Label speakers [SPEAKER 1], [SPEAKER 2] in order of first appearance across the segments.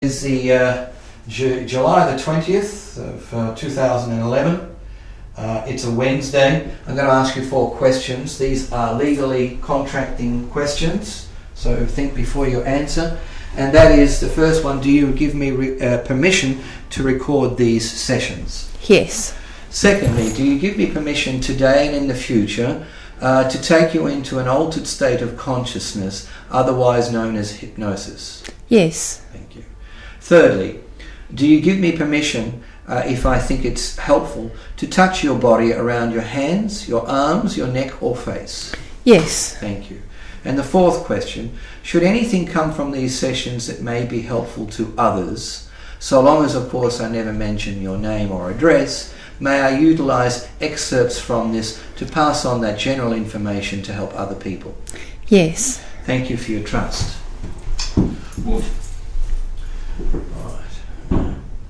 [SPEAKER 1] Is the July the 20th of 2011. It's a Wednesday. I'm going to ask you 4 questions. These are legally contracting questions, so think before you answer. And that is, the first one, do you give me permission to record these sessions?
[SPEAKER 2] Yes.
[SPEAKER 1] Secondly, do you give me permission today and in the future to take you into an altered state of consciousness, otherwise known as hypnosis?
[SPEAKER 2] Yes.
[SPEAKER 1] Thank you. Thirdly, do you give me permission, if I think it's helpful, to touch your body around your hands, your arms, your neck or face?
[SPEAKER 2] Yes.
[SPEAKER 1] Thank you. And the 4th question, should anything come from these sessions that may be helpful to others, so long as, of course, I never mention your name or address, may I utilise excerpts from this to pass on that general information to help other people?
[SPEAKER 2] Yes.
[SPEAKER 1] Thank you for your trust. Right.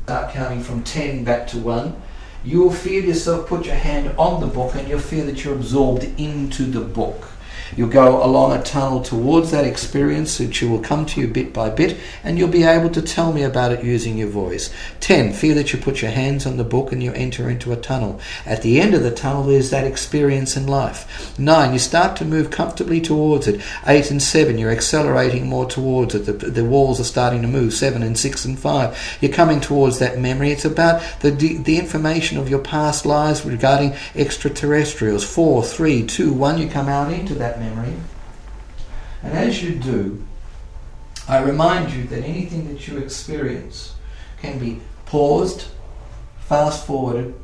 [SPEAKER 1] Start counting from 10 back to 1. You'll feel yourself put your hand on the book and you'll feel that you're absorbed into the book. You'll go along a tunnel towards that experience, which will come to you bit by bit, and you'll be able to tell me about it using your voice. 10, feel that you put your hands on the book and you enter into a tunnel. At the end of the tunnel is that experience in life. 9, you start to move comfortably towards it. 8 and 7, you're accelerating more towards it. The walls are starting to move. 7 and 6 and 5, you're coming towards that memory. It's about the information of your past lives regarding extraterrestrials. 4, 3, 2, 1, you come out into that memory. And as you do, I remind you that anything that you experience can be paused, fast forwarded,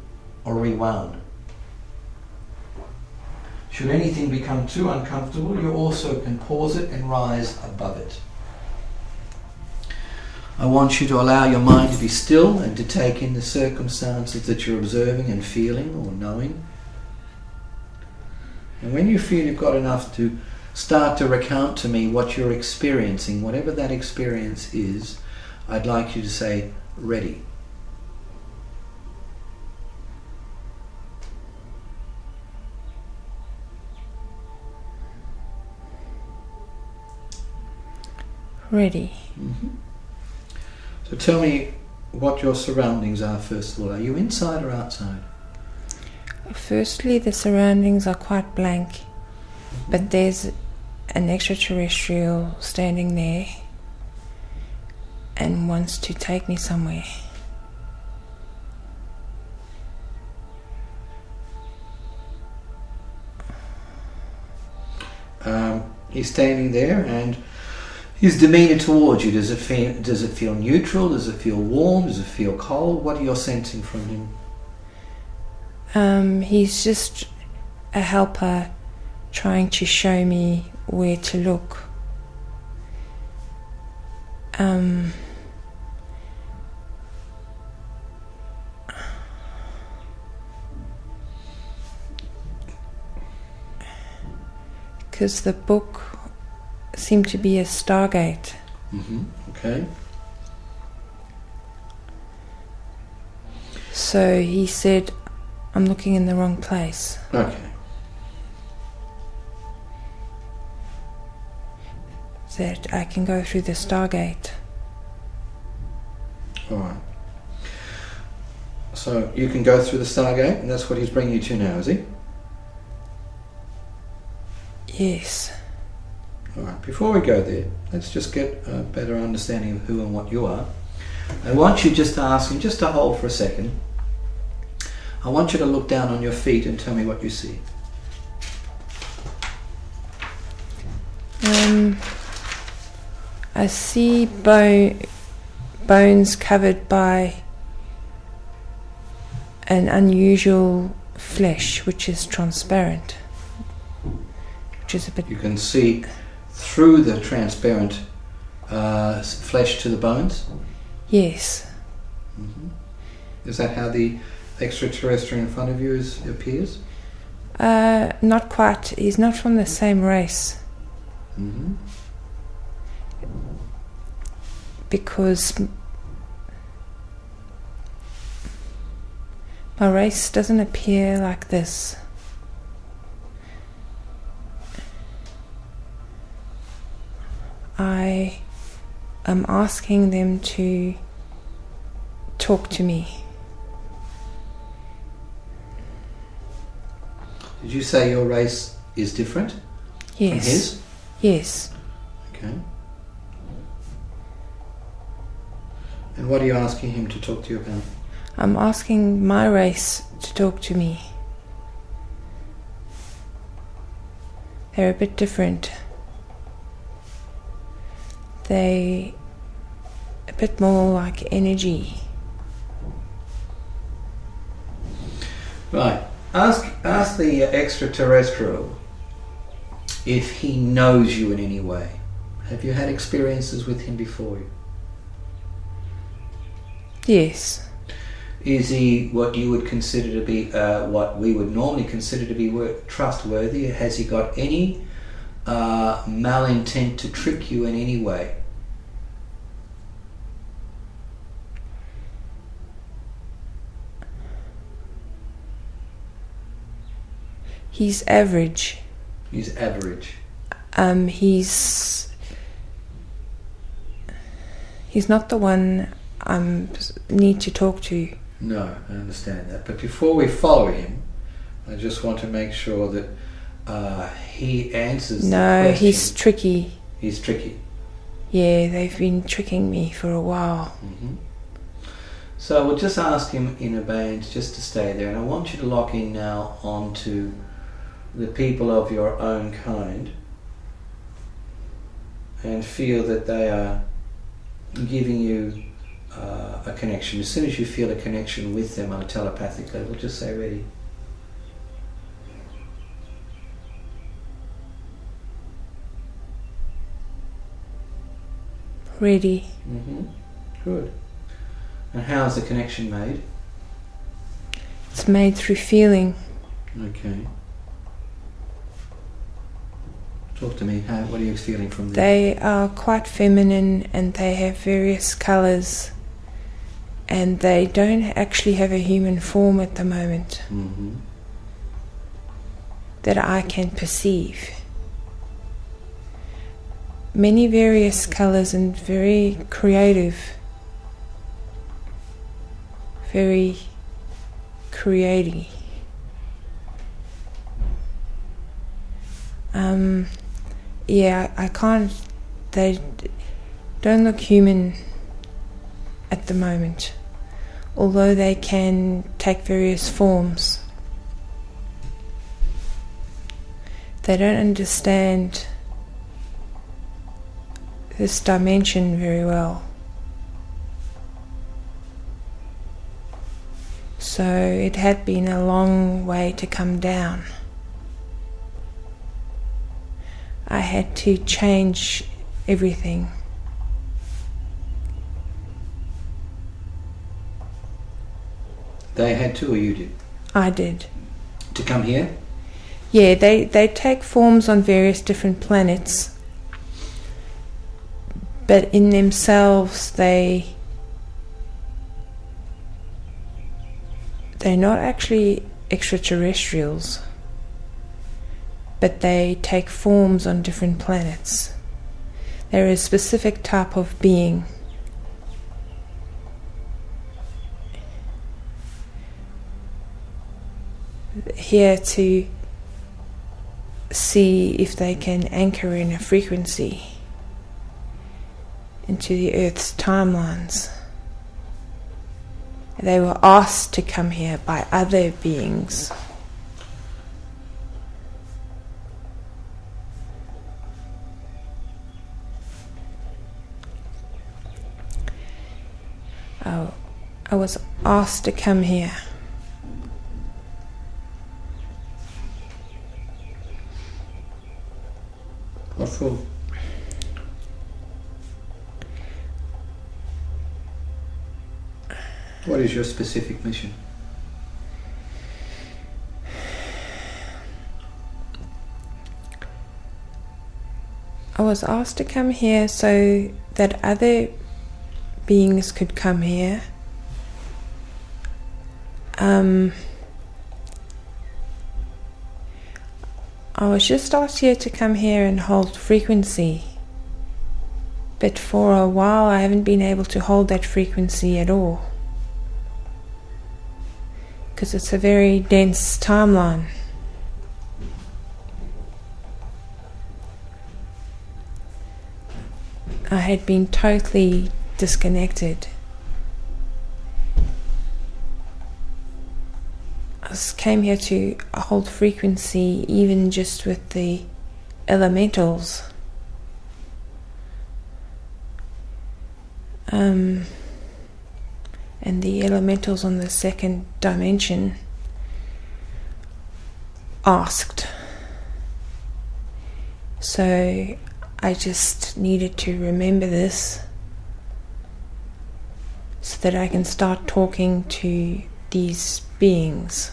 [SPEAKER 1] or rewound. Should anything become too uncomfortable, you also can pause it and rise above it. I want you to allow your mind to be still and to take in the circumstances that you're observing and feeling or knowing. And when you feel you've got enough to start to recount to me what you're experiencing, whatever that experience is, I'd like you to say, ready.
[SPEAKER 2] Ready.
[SPEAKER 1] Mm-hmm. So tell me what your surroundings are first of all. Are you inside or outside?
[SPEAKER 2] Firstly, the surroundings are quite blank, but there's an extraterrestrial standing there and wants to take me somewhere.
[SPEAKER 1] He's standing there, and his demeanour towards you, does it feel neutral? Does it feel warm? Does it feel cold? What are you sensing from him?
[SPEAKER 2] He's just a helper trying to show me where to look. Because the book seemed to be a stargate.
[SPEAKER 1] Mm-hmm. Okay.
[SPEAKER 2] So he said, I'm looking in the wrong place.
[SPEAKER 1] Okay.
[SPEAKER 2] That I can go through the stargate.
[SPEAKER 1] All right. So you can go through the stargate, and that's what he's bringing you to now, is he?
[SPEAKER 2] Yes.
[SPEAKER 1] All right. Before we go there, let's just get a better understanding of who and what you are. I want you just to ask him, just to hold for a second. I want you to look down on your feet and tell me what you see.
[SPEAKER 2] I see bones covered by an unusual flesh which is transparent, which is a bit...
[SPEAKER 1] You can see through the transparent flesh to the bones?
[SPEAKER 2] Yes.
[SPEAKER 1] Mm-hmm. Is that how the extraterrestrial in front of you appears?
[SPEAKER 2] Not quite. He's not from the same race.
[SPEAKER 1] Mm-hmm.
[SPEAKER 2] Because my race doesn't appear like this. I I'm asking them to talk to me.
[SPEAKER 1] Did you say your race is different from
[SPEAKER 2] Yes.
[SPEAKER 1] his?
[SPEAKER 2] Yes.
[SPEAKER 1] Okay. And what are you asking him to talk to you about?
[SPEAKER 2] I'm asking my race to talk to me. They're a bit different. They a bit more like energy.
[SPEAKER 1] Right. Ask the extraterrestrial if he knows you in any way. Have you had experiences with him before?
[SPEAKER 2] Yes.
[SPEAKER 1] Is he what you would consider to be, what we would normally consider to be trustworthy? Has he got any malintent to trick you in any way?
[SPEAKER 2] He's average.
[SPEAKER 1] He's average.
[SPEAKER 2] He's not the one I need to talk to.
[SPEAKER 1] No, I understand that. But before we follow him, I just want to make sure that he answers the
[SPEAKER 2] No,
[SPEAKER 1] question.
[SPEAKER 2] he's tricky.
[SPEAKER 1] He's tricky.
[SPEAKER 2] Yeah, they've been tricking me for a while.
[SPEAKER 1] Mm-hmm. So we'll just ask him in abeyance just to stay there. And I want you to lock in now onto the people of your own kind and feel that they are giving you a connection. As soon as you feel a connection with them on a telepathic level, just say ready.
[SPEAKER 2] Ready.
[SPEAKER 1] Mm-hmm. Good. And how's the connection made?
[SPEAKER 2] It's made through feeling.
[SPEAKER 1] Okay. Talk to me. What are you feeling from them?
[SPEAKER 2] They are quite feminine and they have various colours, and they don't actually have a human form at the moment
[SPEAKER 1] Mm-hmm.
[SPEAKER 2] that I can perceive. Many various colours and very creative. Very creative. Yeah, I can't. They don't look human at the moment, although they can take various forms. They don't understand this dimension very well. So it had been a long way to come down. I had to change everything.
[SPEAKER 1] They had to, or you did?
[SPEAKER 2] I did.
[SPEAKER 1] To come here?
[SPEAKER 2] Yeah, they take forms on various different planets, but in themselves they're not actually extraterrestrials, but they take forms on different planets. They're a specific type of being. Here to see if they can anchor in a frequency into the Earth's timelines. They were asked to come here by other beings. I was asked to come here.
[SPEAKER 1] What for? What is your specific mission?
[SPEAKER 2] I was asked to come here so that other beings could come here. I was just asked here to come here and hold frequency But for a while I haven't been able to hold that frequency at all, because it's a very dense timeline. I had been totally disconnected. I came here to hold frequency even just with the elementals. And the elementals on the second dimension asked. So I just needed to remember this so that I can start talking to these beings.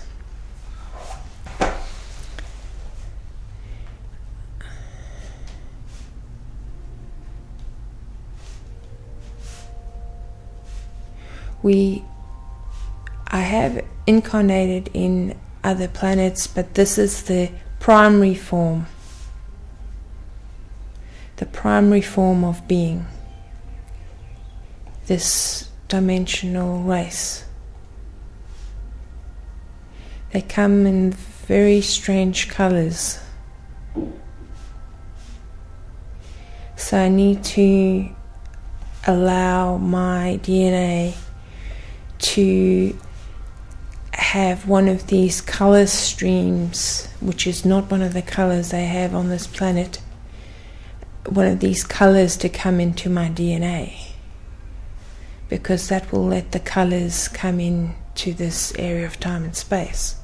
[SPEAKER 2] I have incarnated in other planets, but this is the primary form. The primary form of being. This dimensional race. They come in very strange colors. So I need to allow my DNA to have one of these color streams, which is not one of the colors they have on this planet, one of these colors to come into my DNA, because that will let the colors come in to this area of time and space.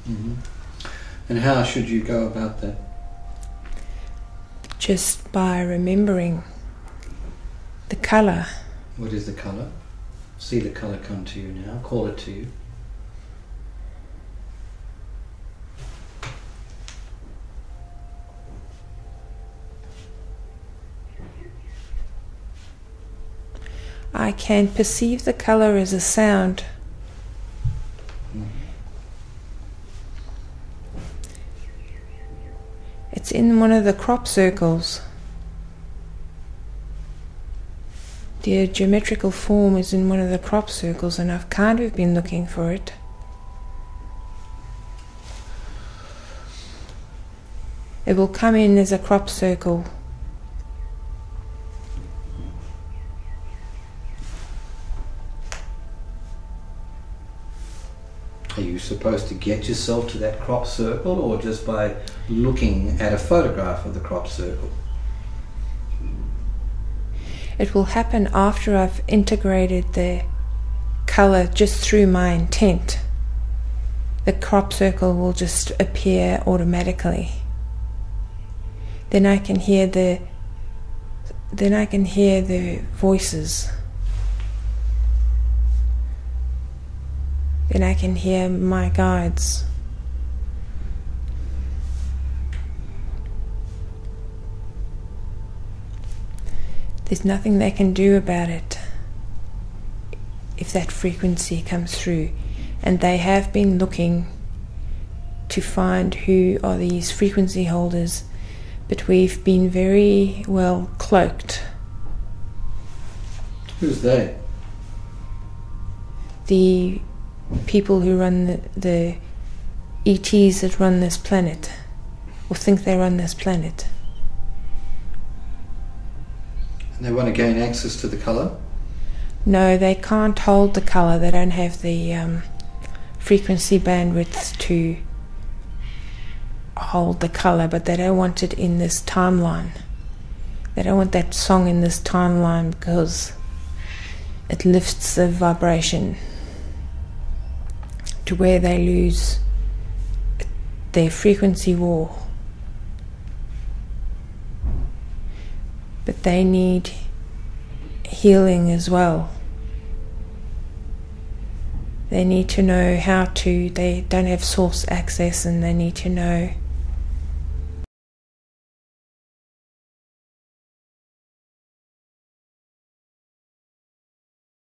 [SPEAKER 1] Mm-hmm. And how should you go about that?
[SPEAKER 2] Just by remembering the color.
[SPEAKER 1] What is the color? See the color come to you now. Call it to you.
[SPEAKER 2] I can perceive the color as a sound. It's in one of the crop circles. The geometrical form is in one of the crop circles, and I've kind of been looking for it. It will come in as a crop circle.
[SPEAKER 1] Are you supposed to get yourself to that crop circle, or just by looking at a photograph of the crop circle?
[SPEAKER 2] It will happen after I've integrated the color just through my intent. The crop circle will just appear automatically. Then I can hear the voices. Then I can hear my guides. There's nothing they can do about it if that frequency comes through. And they have been looking to find who are these frequency holders, but we've been very well cloaked.
[SPEAKER 1] Who's they?
[SPEAKER 2] The people who run the ETs that run this planet, or think they run this planet.
[SPEAKER 1] And they want to gain access to the colour?
[SPEAKER 2] No, they can't hold the colour. They don't have the frequency bandwidth to hold the colour, but they don't want it in this timeline. They don't want that song in this timeline because it lifts the vibration to where they lose their frequency war. But they need healing as well. They need to know how to, they don't have source access, and they need to know